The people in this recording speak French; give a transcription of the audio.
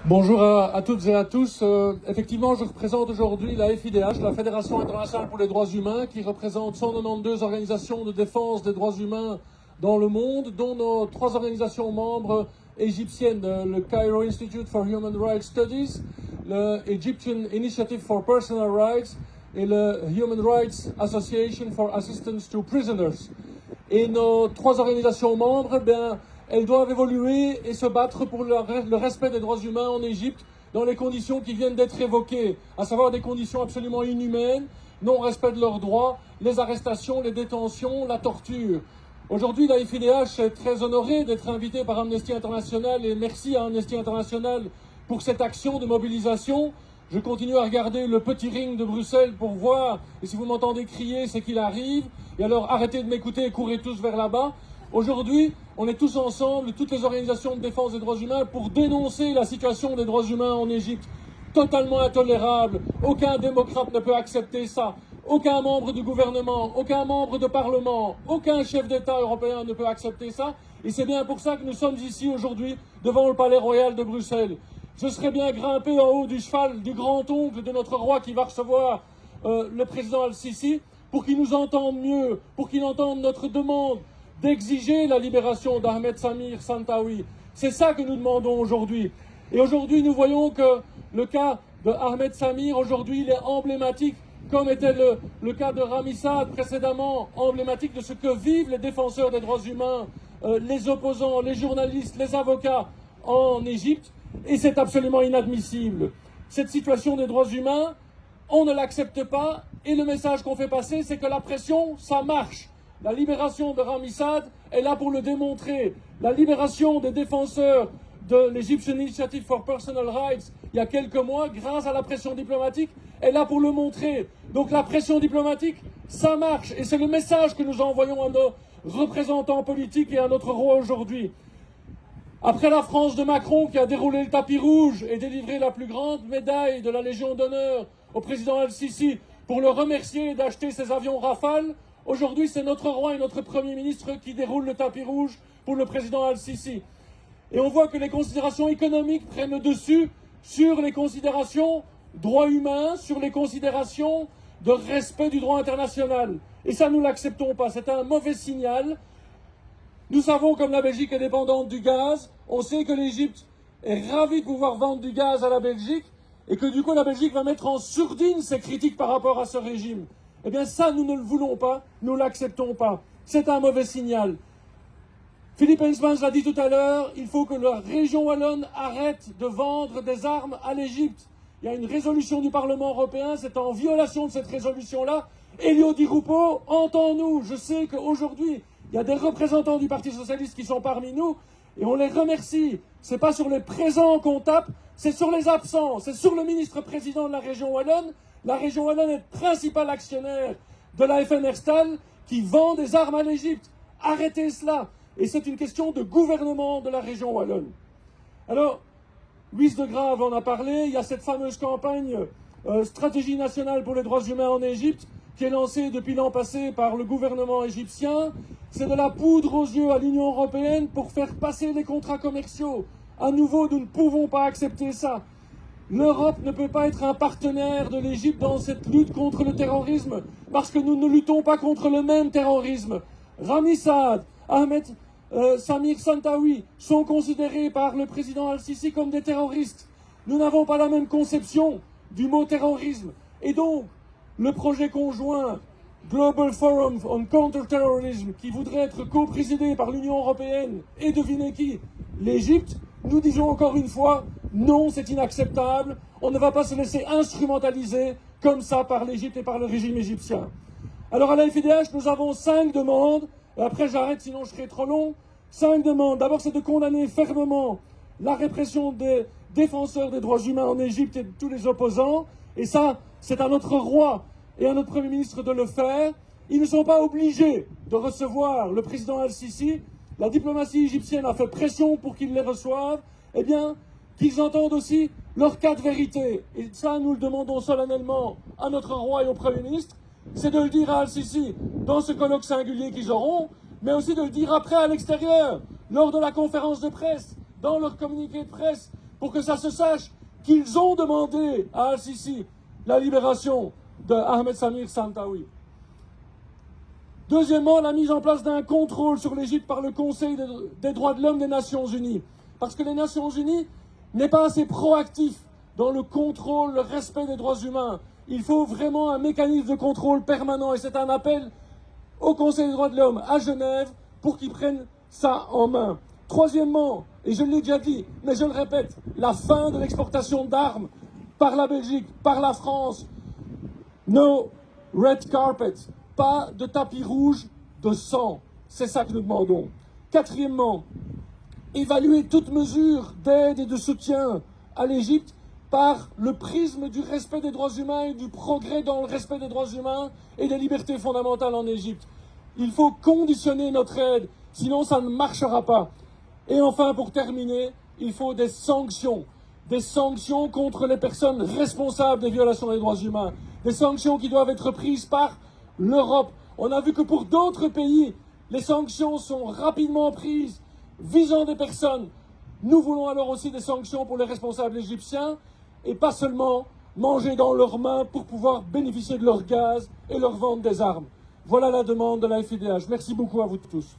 Bonjour à toutes et à tous. Effectivement, je représente aujourd'hui la FIDH, la Fédération internationale pour les droits humains, qui représente 192 organisations de défense des droits humains dans le monde, dont nos 3 organisations membres égyptiennes, le Cairo Institute for Human Rights Studies, le Egyptian Initiative for Personal Rights et le Human Rights Association for Assistance to Prisoners. Et nos 3 organisations membres, elles doivent évoluer et se battre pour le respect des droits humains en Égypte dans les conditions qui viennent d'être évoquées, à savoir des conditions absolument inhumaines, non-respect de leurs droits, les arrestations, les détentions, la torture. Aujourd'hui, la FIDH est très honorée d'être invitée par Amnesty International et merci à Amnesty International pour cette action de mobilisation. Je continue à regarder le petit ring de Bruxelles pour voir, et si vous m'entendez crier, c'est qu'il arrive. Et alors arrêtez de m'écouter et courez tous vers là-bas. Aujourd'hui, on est tous ensemble, toutes les organisations de défense des droits humains, pour dénoncer la situation des droits humains en Égypte. Totalement intolérable. Aucun démocrate ne peut accepter ça. Aucun membre du gouvernement, aucun membre de parlement, aucun chef d'État européen ne peut accepter ça. Et c'est bien pour ça que nous sommes ici aujourd'hui, devant le Palais Royal de Bruxelles. Je serais bien grimpé en haut du cheval du grand-oncle de notre roi qui va recevoir le président Al-Sisi, pour qu'il nous entende mieux, pour qu'il entende notre demande d'exiger la libération d'Ahmed Samir Santawi. C'est ça que nous demandons aujourd'hui. Et aujourd'hui, nous voyons que le cas de Ahmed Samir, aujourd'hui, il est emblématique, comme était le cas de Rami Saad précédemment, emblématique de ce que vivent les défenseurs des droits humains, les opposants, les journalistes, les avocats en Égypte. Et c'est absolument inadmissible. Cette situation des droits humains, on ne l'accepte pas. Et le message qu'on fait passer, c'est que la pression, ça marche. La libération de Rami Saad est là pour le démontrer. La libération des défenseurs de l'Egyptian Initiative for Personal Rights, il y a quelques mois, grâce à la pression diplomatique, est là pour le montrer. Donc la pression diplomatique, ça marche. Et c'est le message que nous envoyons à nos représentants politiques et à notre roi aujourd'hui. Après la France de Macron qui a déroulé le tapis rouge et délivré la plus grande médaille de la Légion d'honneur au président Al-Sisi pour le remercier d'acheter ses avions Rafale, aujourd'hui c'est notre roi et notre Premier ministre qui déroulent le tapis rouge pour le président Al-Sisi. Et on voit que les considérations économiques prennent le dessus sur les considérations droits humains, sur les considérations de respect du droit international. Et ça, nous ne l'acceptons pas. C'est un mauvais signal. Nous savons, comme la Belgique est dépendante du gaz, on sait que l'Égypte est ravie de pouvoir vendre du gaz à la Belgique et que du coup la Belgique va mettre en sourdine ses critiques par rapport à ce régime. Eh bien ça, nous ne le voulons pas, nous ne l'acceptons pas. C'est un mauvais signal. Philippe Heinzmann l'a dit tout à l'heure, il faut que la région wallonne arrête de vendre des armes à l'Égypte. Il y a une résolution du Parlement européen, c'est en violation de cette résolution-là. Elio Di Rupo, entends-nous. Je sais qu'aujourd'hui, il y a des représentants du Parti socialiste qui sont parmi nous et on les remercie. Ce n'est pas sur les présents qu'on tape, c'est sur les absents. C'est sur le ministre-président de la région wallonne. La région wallonne est le principal actionnaire de la FN Herstal qui vend des armes à l'Égypte. Arrêtez cela. Et c'est une question de gouvernement de la région wallonne. Alors, Louis de Grave en a parlé. Il y a cette fameuse campagne Stratégie nationale pour les droits humains en Égypte qui est lancée depuis l'an passé par le gouvernement égyptien. C'est de la poudre aux yeux à l'Union européenne pour faire passer les contrats commerciaux. À nouveau, nous ne pouvons pas accepter ça. L'Europe ne peut pas être un partenaire de l'Égypte dans cette lutte contre le terrorisme parce que nous ne luttons pas contre le même terrorisme. Rami Saad, Ahmed Samir Santawi sont considérés par le président Al-Sisi comme des terroristes. Nous n'avons pas la même conception du mot terrorisme. Et donc, le projet conjoint Global Forum on Counter-Terrorism, qui voudrait être co-présidé par l'Union européenne et devinez qui, l'Égypte, nous disons encore une fois, non, c'est inacceptable. On ne va pas se laisser instrumentaliser comme ça par l'Égypte et par le régime égyptien. Alors à la FIDH, nous avons 5 demandes. Et après, j'arrête, sinon je serai trop long. 5 demandes. D'abord, c'est de condamner fermement la répression des défenseurs des droits humains en Égypte et de tous les opposants. Et ça, c'est à notre roi et à notre Premier ministre de le faire. Ils ne sont pas obligés de recevoir le président Al-Sisi. La diplomatie égyptienne a fait pression pour qu'ils les reçoivent. Eh bien, qu'ils entendent aussi leur cas de vérité. Et ça, nous le demandons solennellement à notre roi et au Premier ministre. C'est de le dire à Al-Sisi dans ce colloque singulier qu'ils auront, mais aussi de le dire après à l'extérieur, lors de la conférence de presse, dans leur communiqué de presse, pour que ça se sache qu'ils ont demandé à Al-Sisi la libération de Ahmed Samir Tantawi. Deuxièmement, la mise en place d'un contrôle sur l'Égypte par le Conseil des droits de l'homme des Nations Unies. Parce que les Nations Unies n'est pas assez proactif dans le contrôle, le respect des droits humains. Il faut vraiment un mécanisme de contrôle permanent et c'est un appel au Conseil des droits de l'homme à Genève pour qu'ils prennent ça en main. Troisièmement, et je l'ai déjà dit, mais je le répète, la fin de l'exportation d'armes par la Belgique, par la France. No red carpet, pas de tapis rouge de sang. C'est ça que nous demandons. Quatrièmement, évaluer toute mesure d'aide et de soutien à l'Égypte par le prisme du respect des droits humains et du progrès dans le respect des droits humains et des libertés fondamentales en Égypte. Il faut conditionner notre aide, sinon ça ne marchera pas. Et enfin, pour terminer, il faut des sanctions contre les personnes responsables des violations des droits humains, des sanctions qui doivent être prises par l'Europe. On a vu que pour d'autres pays, les sanctions sont rapidement prises visant des personnes. Nous voulons alors aussi des sanctions pour les responsables égyptiens et pas seulement manger dans leurs mains pour pouvoir bénéficier de leur gaz et leur vendre des armes. Voilà la demande de la FIDH. Merci beaucoup à vous tous.